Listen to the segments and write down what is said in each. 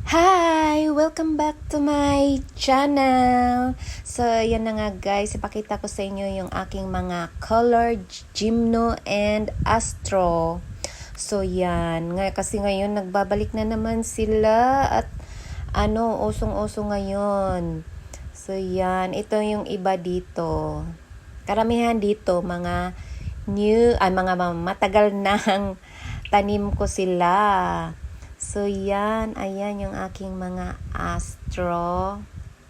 Hi! Welcome back to my channel! So, yan na nga guys. Ipakita ko sa inyo yung aking mga color, Gymno, and Astro. So, yan. Kasi ngayon, nagbabalik na naman sila at usong-uso ngayon. So, yan. Ito yung iba dito. Karamihan dito, mga mga matagal nang tanim ko sila. So, yan. Ayan yung aking mga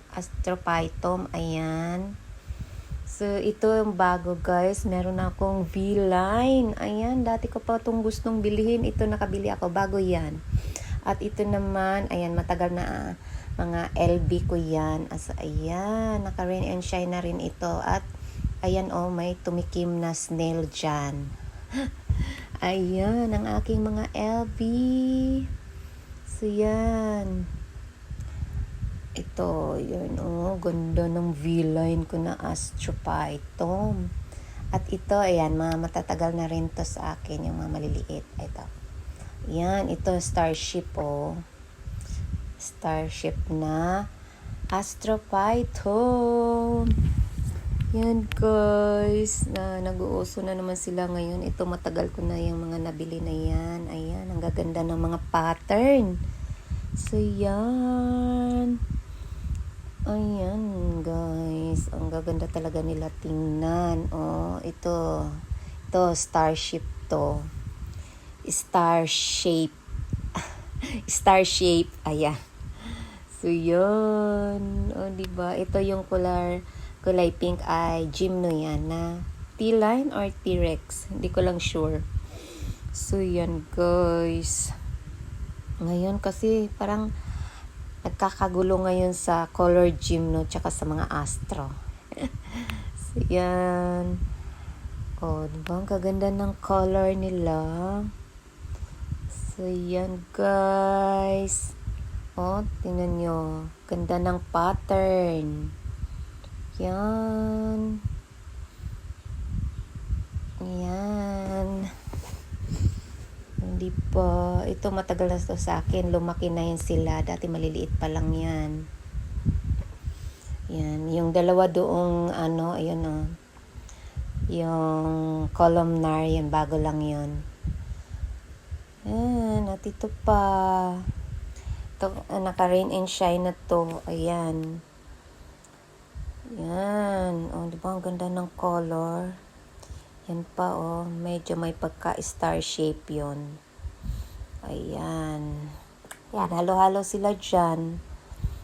astrophytum. Ayan. So, ito yung bago, guys. Meron akong V-line. Ayan. Dati ko pa itong gustong bilhin. Ito nakabili ako. Bago yan. At ito naman, ayan, matagal na mga LB ko yan. Ayan. Naka-rain and shine na rin ito. At, ayan, may tumikim na snail dyan. Ayan, ang aking mga LB. So, yan. Ito, yun, ganda ng V-line ko na astrophytum. At ito, ayan, matatagal na rin to sa akin, yung mga maliliit. Ito. Yan, ito, starship, Starship na astrophytum. Yan, guys. Nag-uuso na naman sila ngayon. Ito, matagal ko na yung mga nabili na yan. Ayan, ang gaganda ng mga pattern. So, yan. Ayan, guys. Ang gaganda talaga nila tingnan. Ito, starship to. Star shape. Star shape. Ayan. So, yun. Diba? Ito yung kulay pink ay Gymno yan na T-line or T-Rex. Hindi ko lang sure. So, yan, guys. Ngayon kasi parang nagkakagulo ngayon sa color Gymno tsaka sa mga astro. So, yan. Diba? Ang kaganda ng color nila. So, yan, guys. Tingnan nyo. Ganda ng pattern. Yan. Hindi pa. Ito matagal na to sa akin. Lumaki na yan sila. Dati maliliit pa lang yan. Yan. Yung dalawa doong ayun yung columnar, yan. Bago lang yun. Yan. At ito pa. Ito, naka-rain and shine na to. Ayan. Yan. Diba ang ganda ng color? Yan pa, medyo may pagka-star shape yon. Ayan. Yan, halo-halo sila dyan.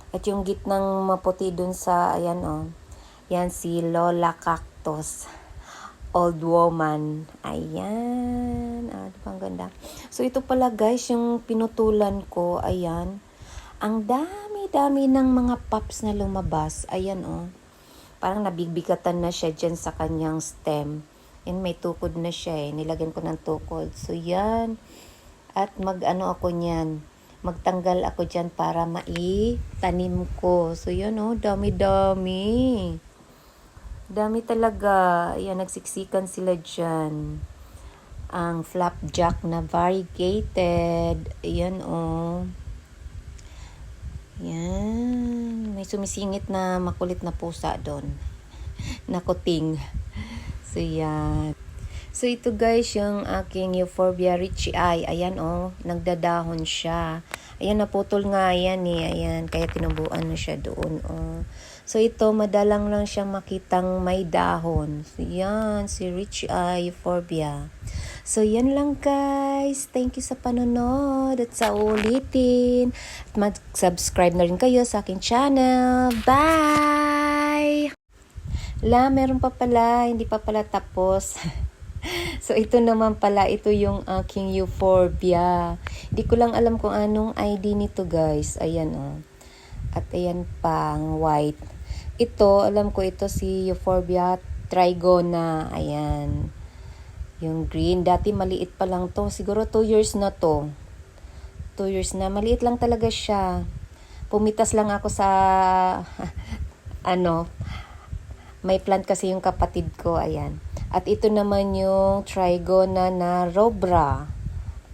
At yung gitnang maputi dun sa, ayan, yan si Lola Cactus. Old woman. Ayan. Diba ang ganda? So, ito pala, guys, yung pinutulan ko. Ayan. Ang dami-dami ng mga pops na lumabas. Ayan, parang nabigbigatan na siya dyan sa kanyang stem. And may tukod na siya Nilagyan ko ng tukod. So, yan. At ako niyan. Magtanggal ako dyan para maitanim ko. So, yan dami-dami. Dami talaga. Ayan, nagsiksikan sila dyan. Ang flapjack na variegated. Ayan, Yan. May sumisingit na makulit na pusa doon. Nakuting. So, yan. So, ito guys, yung aking Euphorbia Richii. Ayan, nagdadahon siya. Ayan, naputol nga yan Ayan, kaya tinubuan na siya doon, So, ito, madalang lang siyang makitang may dahon. So, yan, si Richii Euphorbia. So, yan lang guys. Thank you sa panonood at sa ulitin. At mag-subscribe na rin kayo sa aking channel. Bye! Meron pa pala. Hindi pa pala tapos. So, ito naman pala. Ito yung aking Euphorbia. Hindi ko lang alam kung anong ID nito guys. Ayan At ayan pang white. Ito, alam ko ito si Euphorbia trigona. Ayan. Yung green. Dati maliit pa lang to. Siguro 2 years na to. 2 years na. Maliit lang talaga siya. Pumitas lang ako sa may plant kasi yung kapatid ko. Ayan. At ito naman yung trigona na robra.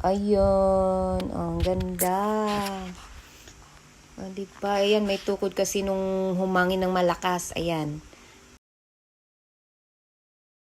Ayun. Ang ganda. di ba? Ayan, may tukod kasi nung humangin ng malakas. Ayan.